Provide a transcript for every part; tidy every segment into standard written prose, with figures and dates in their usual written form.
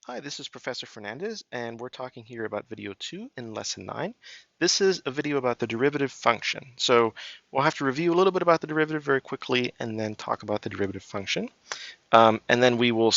Hi, this is Professor Fernandez, and we're talking here about video 2 in lesson 9. This is a video about the derivative function. So we'll have to review a little bit about the derivative very quickly and then talk about the derivative function. And then we will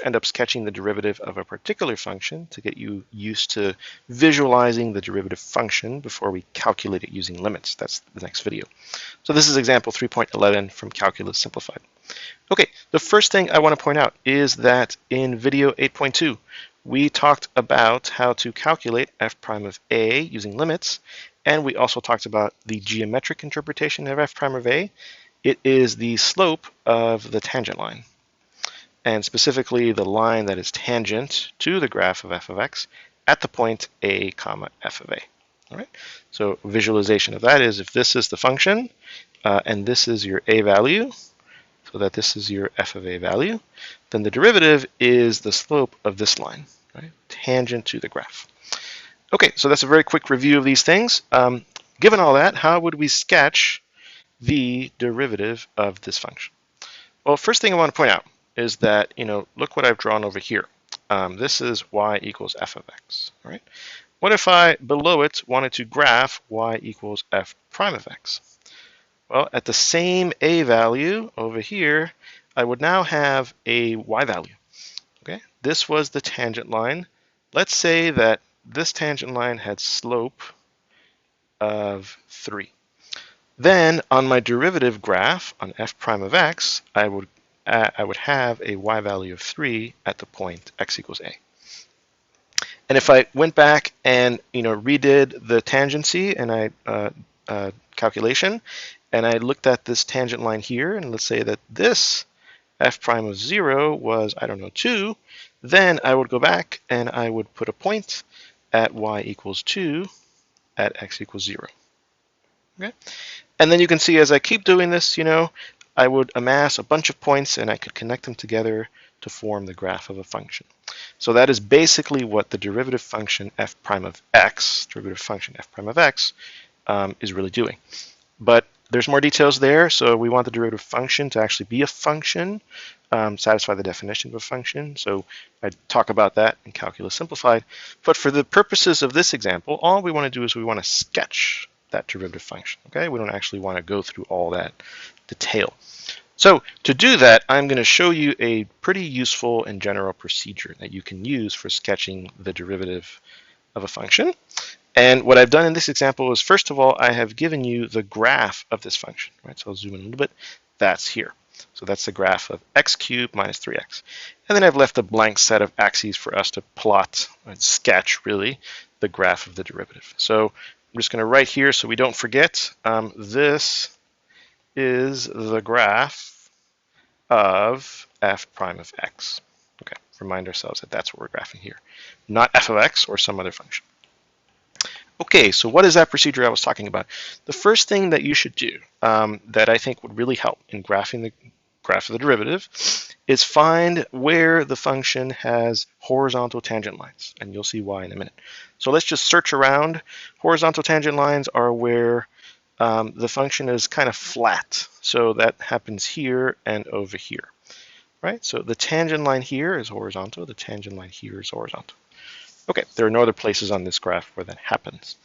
end up sketching the derivative of a particular function to get you used to visualizing the derivative function before we calculate it using limits. That's the next video. So this is example 3.11 from Calculus Simplified. Okay, the first thing I want to point out is that in video 8.2, we talked about how to calculate f prime of a using limits, and we also talked about the geometric interpretation of f prime of a. It is the slope of the tangent line, and specifically the line that is tangent to the graph of f of x at the point a comma f of a. All right, so visualization of that is if this is the function, and this is your a value, so that this is your f of a value, then the derivative is the slope of this line, right? Tangent to the graph. Okay, so that's a very quick review of these things. Given all that, how would we sketch the derivative of this function? Well, first thing I want to point out is that, look what I've drawn over here. This is y equals f of x, all right? What if I, below it, wanted to graph y equals f prime of x? Well, at the same a value over here, I would now have a y value. Okay, this was the tangent line. Let's say that this tangent line had slope of 3. Then on my derivative graph on f prime of x, I would have a y value of 3 at the point x equals a. And if I went back and redid the tangency and calculation, and I looked at this tangent line here, and let's say that this f prime of 0 was, 2, then I would go back and I would put a point at y equals 2 at x equals 0. Okay? And then you can see as I keep doing this, I would amass a bunch of points and I could connect them together to form the graph of a function. So that is basically what the derivative function f prime of x, is really doing. But there's more details there, so we want the derivative function to actually be a function, satisfy the definition of a function. So I talk about that in Calculus Simplified. But for the purposes of this example, all we want to do is we want to sketch that derivative function. Okay, we don't actually want to go through all that detail. So to do that, I'm going to show you a pretty useful and general procedure that you can use for sketching the derivative of a function. And what I've done in this example is, first of all, I have given you the graph of this function, right? So I'll zoom in a little bit. That's here. So that's the graph of x cubed minus 3x. And then I've left a blank set of axes for us to plot and sketch, really, the graph of the derivative. So I'm just going to write here so we don't forget. This is the graph of f prime of x. Okay, remind ourselves that that's what we're graphing here, not f of x or some other function. Okay, so what is that procedure I was talking about? The first thing that you should do that I think would really help in graphing the graph of the derivative is find where the function has horizontal tangent lines, and you'll see why in a minute. So let's just search around. Horizontal tangent lines are where the function is kind of flat. So that happens here and over here, right? So the tangent line here is horizontal, the tangent line here is horizontal. Okay, there are no other places on this graph where that happens.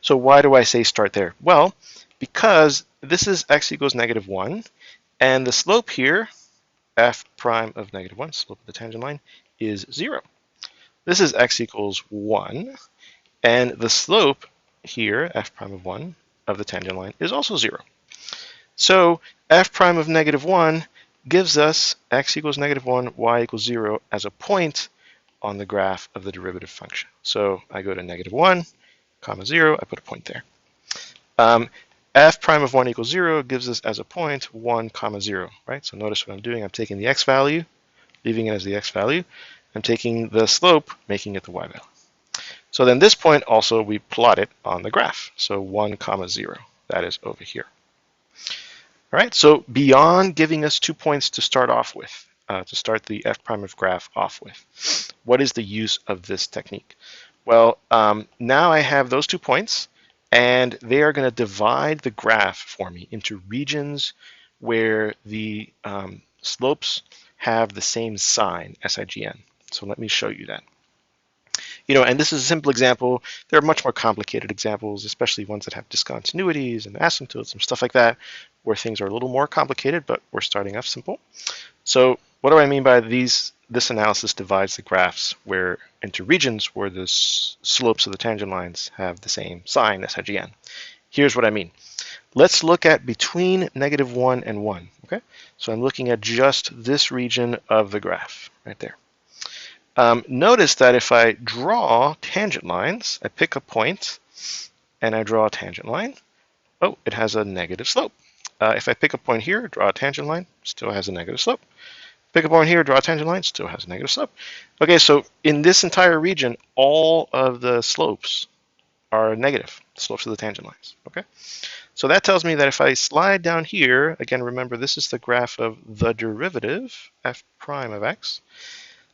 So why do I say start there? Well, because this is x equals -1, and the slope here, f prime of -1, slope of the tangent line, is 0. This is x equals 1, and the slope here, f prime of 1, of the tangent line is also 0. So f prime of -1 gives us x equals -1, y equals 0 as a point on the graph of the derivative function. So I go to -1, comma 0, I put a point there. F prime of 1 equals 0 gives us as a point 1, comma 0, right? So notice what I'm doing. I'm taking the x value, leaving it as the x value. I'm taking the slope, making it the y value. So then this point also, we plot it on the graph. So 1, comma 0, that is over here. All right, so beyond giving us 2 points to start off with, to start the f prime of graph off with, what is the use of this technique? Well, now I have those 2 points, and they are going to divide the graph for me into regions where the slopes have the same sign, SIGN. So let me show you that. And this is a simple example. There are much more complicated examples, especially ones that have discontinuities and asymptotes and stuff like that, where things are a little more complicated, but we're starting off simple. So what do I mean by these? This analysis divides the graphs into regions where the slopes of the tangent lines have the same sign, SIGN. Here's what I mean. Let's look at between -1 and 1. Okay, so I'm looking at just this region of the graph right there. Notice that if I draw tangent lines, I pick a point and I draw a tangent line, oh, it has a negative slope. If I pick a point here, draw a tangent line, still has a negative slope. Pick a point here, draw a tangent line, still has a negative slope. Okay, so in this entire region, all of the slopes are negative, the slopes of the tangent lines. Okay, so that tells me that if I slide down here, again, remember this is the graph of the derivative, f prime of x,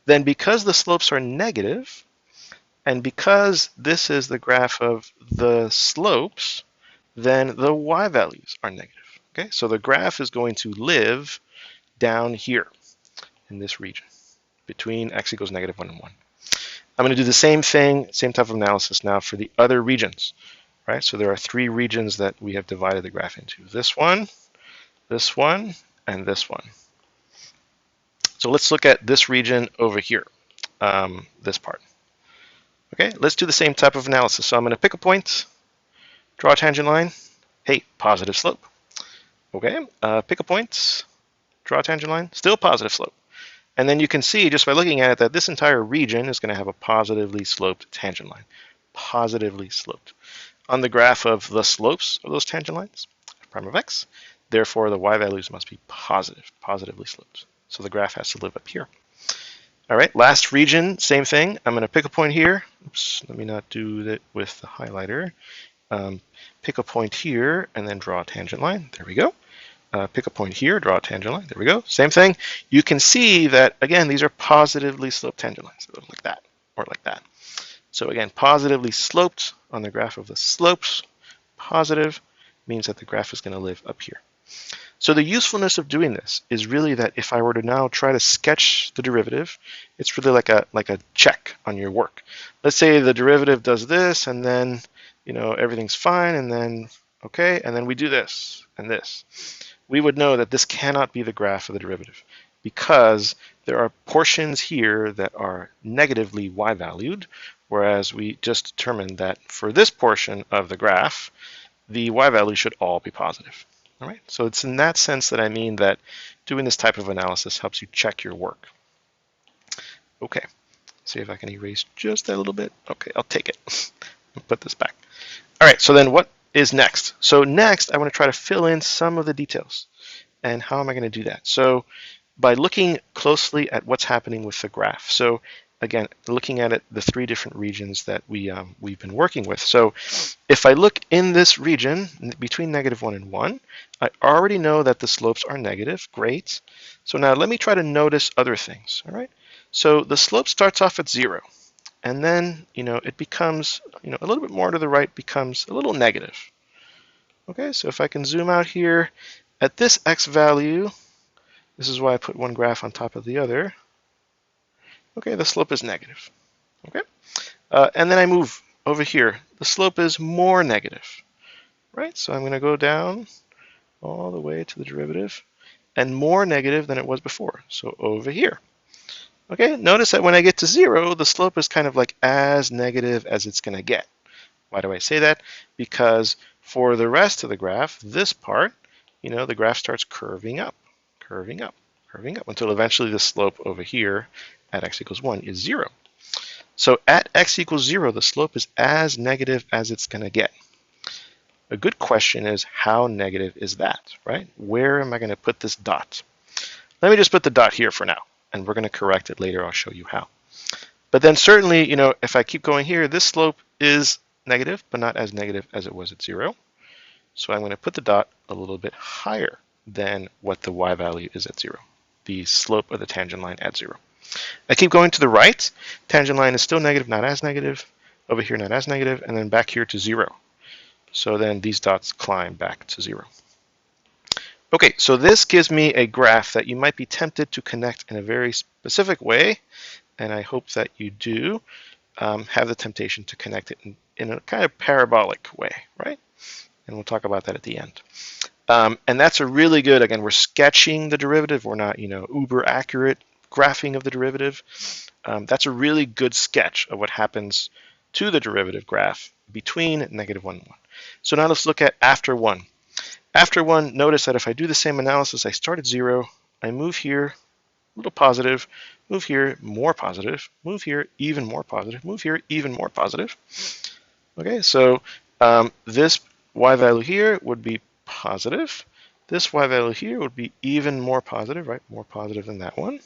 then because the slopes are negative, and because this is the graph of the slopes, then the y values are negative. Okay, so the graph is going to live down here in this region between x equals -1 and 1. I'm going to do the same thing, same type of analysis now for the other regions. Right, so there are 3 regions that we have divided the graph into. This one, and this one. So let's look at this region over here, this part. Okay, let's do the same type of analysis. So I'm going to pick a point, draw a tangent line. Hey, positive slope. Okay, pick a point, draw a tangent line, still positive slope. And then you can see just by looking at it that this entire region is going to have a positively sloped tangent line. Positively sloped. On the graph of the slopes of those tangent lines, f prime of x, therefore the y values must be positive, positively sloped. So the graph has to live up here. All right, last region, same thing. I'm going to pick a point here. Oops, let me not do that with the highlighter. Pick a point here and then draw a tangent line. There we go. Pick a point here, draw a tangent line. There we go. Same thing. You can see that, again, these are positively sloped tangent lines. They look like that or like that. So again, positively sloped on the graph of the slopes. Positive means that the graph is going to live up here. So the usefulness of doing this is really that if I were to now try to sketch the derivative, it's really like a check on your work. Let's say the derivative does this, and then everything's fine, and then okay, and then we do this and this. We would know that this cannot be the graph of the derivative because there are portions here that are negatively y-valued, whereas we just determined that for this portion of the graph, the y value should all be positive. All right, so it's in that sense that I mean that doing this type of analysis helps you check your work. Okay, see if I can erase just that little bit. Okay, I'll take it. Put this back. All right, so then what is next? So next, I want to try to fill in some of the details. And how am I going to do that? So by looking closely at what's happening with the graph. So again, looking at it, the 3 different regions that we've been working with. So if I look in this region between -1 and 1, I already know that the slopes are negative. Great. So now let me try to notice other things. All right. So the slope starts off at 0, and then it becomes a little bit more to the right, becomes a little negative. Okay. So if I can zoom out here at this x value, this is why I put one graph on top of the other. Okay, the slope is negative. Okay, and then I move over here. The slope is more negative, right? So I'm going to go down all the way to the derivative, and more negative than it was before. So over here. Okay, notice that when I get to 0, the slope is kind of like as negative as it's going to get. Why do I say that? Because for the rest of the graph, this part, the graph starts curving up, curving up, curving up, until eventually the slope over here at x equals 1 is 0. So at x equals 0, the slope is as negative as it's going to get. A good question is, how negative is that, right? Where am I going to put this dot? Let me just put the dot here for now, and we're going to correct it later. I'll show you how. But then certainly, if I keep going here, this slope is negative, but not as negative as it was at 0. So I'm going to put the dot a little bit higher than what the y value is at 0, the slope of the tangent line at 0. I keep going to the right. Tangent line is still negative, not as negative. Over here, not as negative, and then back here to 0. So then these dots climb back to 0. Okay, so this gives me a graph that you might be tempted to connect in a very specific way and I hope that you do have the temptation to connect it in a kind of parabolic way, right? And we'll talk about that at the end. And that's a really good, again, we're sketching the derivative. We're not, uber accurate graphing of the derivative. That's a really good sketch of what happens to the derivative graph between -1 and 1. So now let's look at after 1. After 1, notice that if I do the same analysis, I start at 0, I move here, a little positive, move here, more positive, move here, even more positive, move here, even more positive. Okay, so this y value here would be positive. This y value here would be even more positive, right? More positive than that one.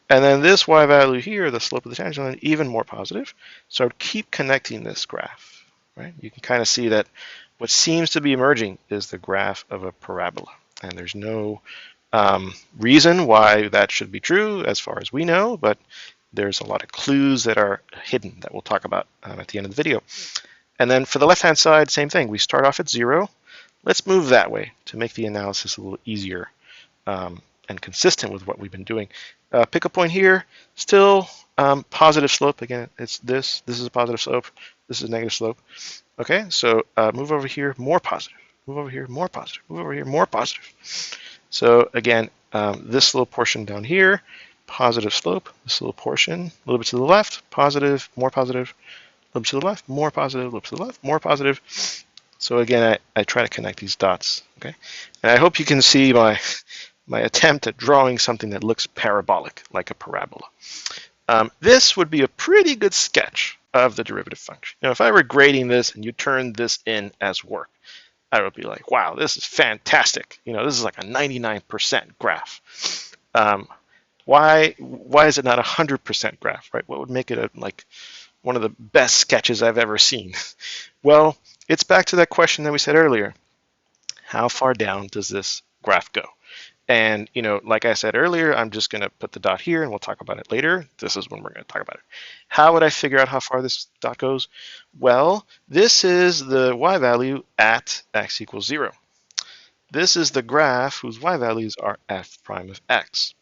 And then this y value here, the slope of the tangent line, even more positive. So I would keep connecting this graph, right? You can kind of see that what seems to be emerging is the graph of a parabola. And there's no reason why that should be true as far as we know, but there's a lot of clues that are hidden that we'll talk about at the end of the video. And then for the left-hand side, same thing. We start off at 0. Let's move that way to make the analysis a little easier and consistent with what we've been doing. Pick a point here, still positive slope. Again, it's this. This is a positive slope. This is a negative slope. Okay, so move over here, more positive. Move over here, more positive. Move over here, more positive. So again, this little portion down here, positive slope. This little portion, a little bit to the left, positive, more positive. A little bit to the left, more positive. A little bit to the left, more positive. So again, I try to connect these dots. Okay, and I hope you can see my attempt at drawing something that looks parabolic, like a parabola. This would be a pretty good sketch of the derivative function. Now, if I were grading this and you turned this in as work, I would be like, wow, this is fantastic. This is like a 99% graph. Why is it not a 100% graph, right? What would make it like one of the best sketches I've ever seen? Well, it's back to that question that we said earlier. How far down does this graph go? And, like I said earlier, I'm just going to put the dot here and we'll talk about it later. This is when we're going to talk about it. How would I figure out how far this dot goes? Well, this is the y value at x equals 0. This is the graph whose y values are f prime of x.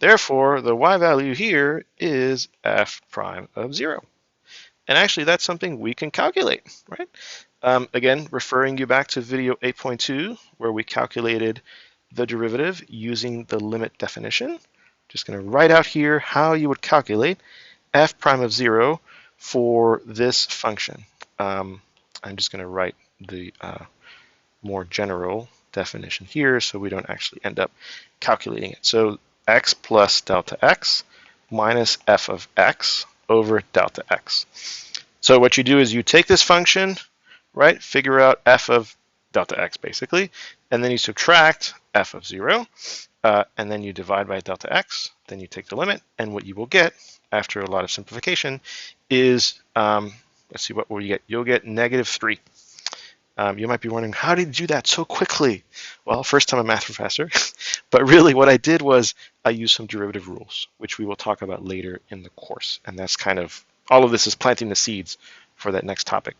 Therefore, the y value here is f prime of 0. And actually, that's something we can calculate, right? Again, referring you back to video 8.2, where we calculated the derivative using the limit definition. Just going to write out here how you would calculate f prime of 0 for this function. I'm just going to write the more general definition here so we don't actually end up calculating it. So x plus delta x minus f of x over delta x. So what you do is you take this function, right, figure out f of delta x basically, and then you subtract f of 0, and then you divide by delta x, then you take the limit, and what you will get after a lot of simplification is, let's see, what will you get? You'll get -3. You might be wondering, how did you do that so quickly? Well, first time a math professor, but really what I did was I used some derivative rules, which we will talk about later in the course, and that's kind of, all of this is planting the seeds for that next topic.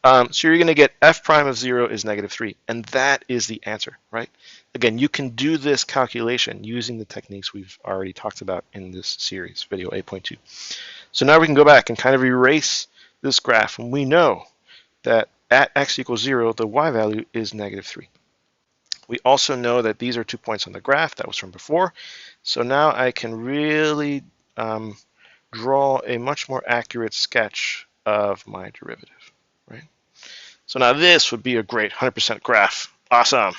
So you're going to get f prime of 0 is -3, and that is the answer, right? Again, you can do this calculation using the techniques we've already talked about in this series, video 8.2. So now we can go back and kind of erase this graph, and we know that at x equals 0, the y value is -3. We also know that these are 2 points on the graph. That was from before. So now I can really draw a much more accurate sketch of my derivative, right? So now this would be a great 100% graph. Awesome.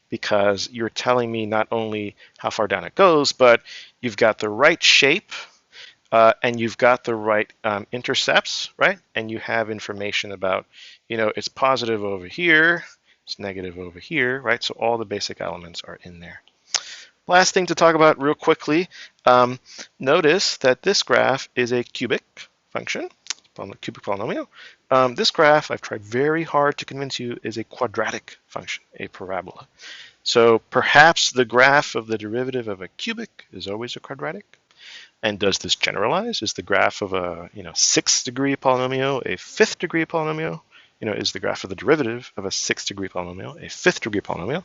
Because you're telling me not only how far down it goes, but you've got the right shape and you've got the right intercepts, right? And you have information about, it's positive over here, it's negative over here, right? So all the basic elements are in there. Last thing to talk about real quickly, notice that this graph is a cubic function, cubic polynomial. This graph, I've tried very hard to convince you, is a quadratic function, a parabola. So perhaps the graph of the derivative of a cubic is always a quadratic. And does this generalize? Is the graph of a 6th degree polynomial a 5th degree polynomial? Is the graph of the derivative of a 6th degree polynomial a 5th degree polynomial?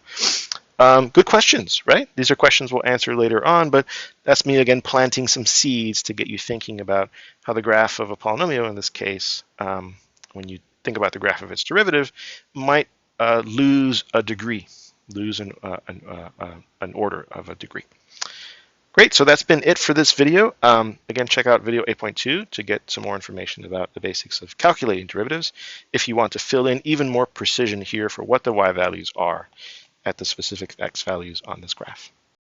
Good questions, right? These are questions we'll answer later on, but that's me again planting some seeds to get you thinking about how the graph of a polynomial in this case, when you think about the graph of its derivative, might lose a degree, lose an order of a degree. Great, so that's been it for this video. Again, check out video 8.2 to get some more information about the basics of calculating derivatives if you want to fill in even more precision here for what the y values are at the specific x values on this graph.